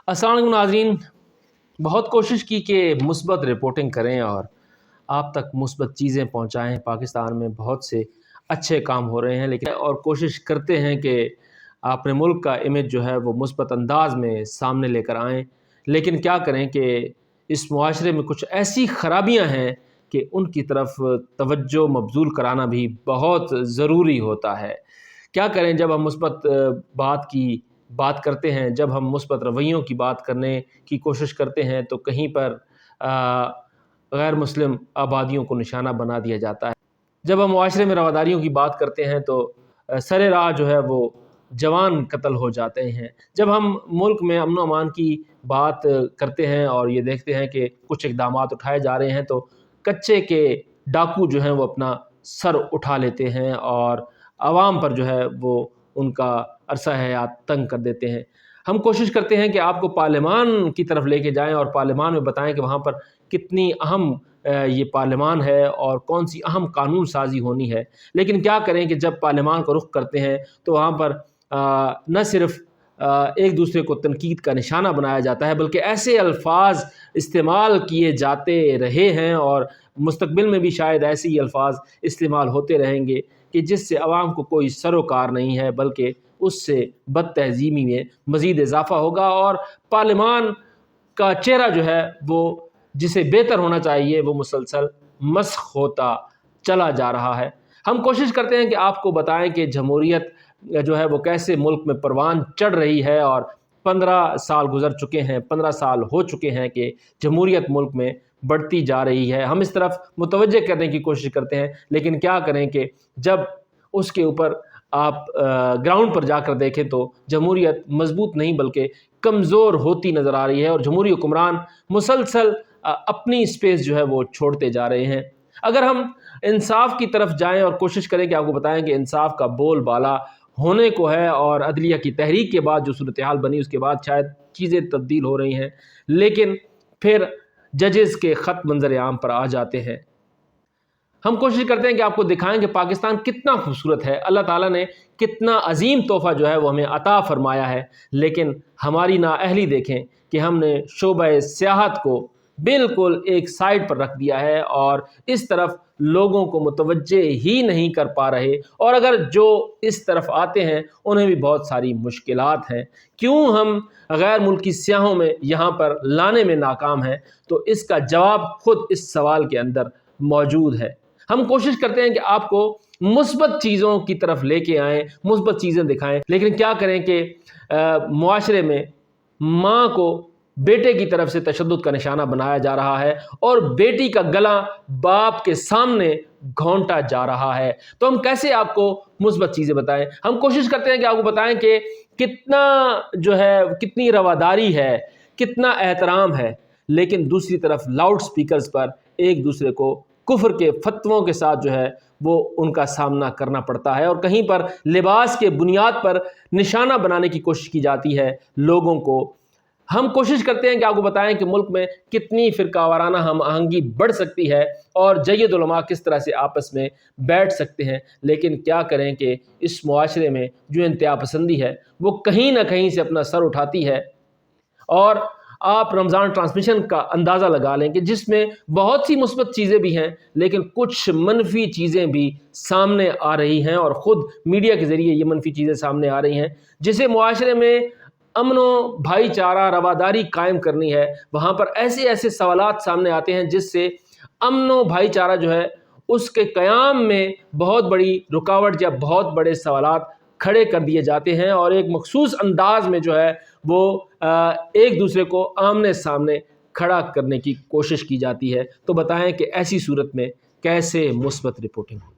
अस्सलाम वालेकुम नाज़रीन, बहुत कोशिश की कि मुस्बत रिपोर्टिंग करें और आप तक मुस्बत चीज़ें पहुंचाएं। पाकिस्तान में बहुत से अच्छे काम हो रहे हैं, लेकिन और कोशिश करते हैं कि अपने मुल्क का इमेज जो है वो मुस्बत अंदाज में सामने लेकर आएँ। लेकिन क्या करें कि इस मुआशरे में कुछ ऐसी ख़राबियाँ हैं कि उनकी तरफ तवज्जो मबज़ूल कराना भी बहुत ज़रूरी होता है। क्या करें, जब हम मुस्बत बात करते हैं, जब हम मुस्बत रवैयों की बात करने की कोशिश करते हैं, तो कहीं पर गैर मुस्लिम आबादियों को निशाना बना दिया जाता है। जब हम मुआशरे में रवादारियों की बात करते हैं तो सरे राह जो है वो जवान कत्ल हो जाते हैं। जब हम मुल्क में अमन व अमान की बात करते हैं और ये देखते हैं कि कुछ इक़दामात उठाए जा रहे हैं, तो कच्चे के डाकू जो हैं वो अपना सर उठा लेते हैं और आवाम पर जो है वो उनका अरसा हयात तंग कर देते हैं। हम कोशिश करते हैं कि आपको पार्लिमान की तरफ लेके जाएँ और पार्लिमान में बताएं कि वहाँ पर कितनी अहम ये पार्लिमान है और कौन सी अहम कानून साजी होनी है। लेकिन क्या करें कि जब पार्लिमान का रुख करते हैं तो वहाँ पर न सिर्फ एक दूसरे को तनकीद का निशाना बनाया जाता है, बल्कि ऐसे अल्फाज इस्तेमाल किए जाते रहे हैं और मुस्तकबिल में भी शायद ऐसे ही अल्फाज इस्तेमाल होते रहेंगे कि जिससे आवाम को कोई सरोकार नहीं है, बल्कि उससे बदतहज़ीमी में मज़ीद इजाफ़ा होगा और पार्लिमान का चेहरा जो है वो जिसे बेहतर होना चाहिए वो मुसलसल मस्ख़ होता चला जा रहा है। हम कोशिश करते हैं कि आपको बताएं कि जमहूरियत जो है वो कैसे मुल्क में परवान चढ़ रही है और 15 साल गुज़र चुके हैं, 15 साल हो चुके हैं कि जमहूरियत मुल्क में बढ़ती जा रही है। हम इस तरफ मुतवज्जे करने की कोशिश करते हैं, लेकिन क्या करें कि जब उसके ऊपर आप ग्राउंड पर जाकर देखें तो जमहूरियत मजबूत नहीं बल्कि कमज़ोर होती नज़र आ रही है और जमहूरी हुक्मरान मुसलसल अपनी स्पेस जो है वो छोड़ते जा रहे हैं। अगर हम इंसाफ की तरफ जाएं और कोशिश करें कि आपको बताएं कि इंसाफ का बोलबाला होने को है और अदलिया की तहरीक के बाद जो सूरत हाल बनी उसके बाद शायद चीज़ें तब्दील हो रही हैं, लेकिन फिर जजेस के ख़त मंजर आम पर आ जाते हैं। हम कोशिश करते हैं कि आपको दिखाएं कि पाकिस्तान कितना खूबसूरत है, अल्लाह ताला ने कितना अजीम तोहफ़ा जो है वो हमें अता फ़रमाया है, लेकिन हमारी नाअहली देखें कि हमने शोबा सियाहत को बिल्कुल एक साइड पर रख दिया है और इस तरफ लोगों को मुतवज्जे ही नहीं कर पा रहे, और अगर जो इस तरफ आते हैं उन्हें भी बहुत सारी मुश्किलात हैं। क्यों हम गैर मुल्की सियाहों में यहाँ पर लाने में नाकाम हैं, तो इसका जवाब खुद इस सवाल के अंदर मौजूद है। हम कोशिश करते हैं कि आपको मुस्बत चीज़ों की तरफ लेके आएँ, मुस्बत चीज़ें दिखाएं, लेकिन क्या करें कि मुआशरे में माँ को बेटे की तरफ से तशद्दुद का निशाना बनाया जा रहा है और बेटी का गला बाप के सामने घोंटा जा रहा है। तो हम कैसे आपको मुस्बत चीज़ें बताएं? हम कोशिश करते हैं कि आपको बताएं कि कितना जो है, कितनी रवादारी है, कितना एहतराम है, लेकिन दूसरी तरफ लाउड स्पीकर्स पर एक दूसरे को कुफ्र के फतवों के साथ जो है वो उनका सामना करना पड़ता है और कहीं पर लिबास के बुनियाद पर निशाना बनाने की कोशिश की जाती है लोगों को। हम कोशिश करते हैं कि आपको बताएं कि मुल्क में कितनी फ़िरकावाराना हम आहंगी बढ़ सकती है और जय्यद उलमा किस तरह से आपस में बैठ सकते हैं, लेकिन क्या करें कि इस मुआशरे में जो इंतहा पसंदी है वो कहीं ना कहीं से अपना सर उठाती है। और आप रमज़ान ट्रांसमिशन का अंदाज़ा लगा लें कि जिसमें बहुत सी मुस्बत चीज़ें भी हैं, लेकिन कुछ मनफी चीज़ें भी सामने आ रही हैं और ख़ुद मीडिया के ज़रिए ये मनफी चीज़ें सामने आ रही हैं। जिसे मुआशरे में अमन व भाईचारा रवादारी कायम करनी है, वहाँ पर ऐसे ऐसे सवालात सामने आते हैं जिससे अमन व भाईचारा जो है उसके क़याम में बहुत बड़ी रुकावट या बहुत बड़े सवालात खड़े कर दिए जाते हैं और एक मखसूस अंदाज में जो है वो एक दूसरे को आमने सामने खड़ा करने की कोशिश की जाती है। तो बताएं कि ऐसी सूरत में कैसे मुस्बत रिपोर्टिंग हो।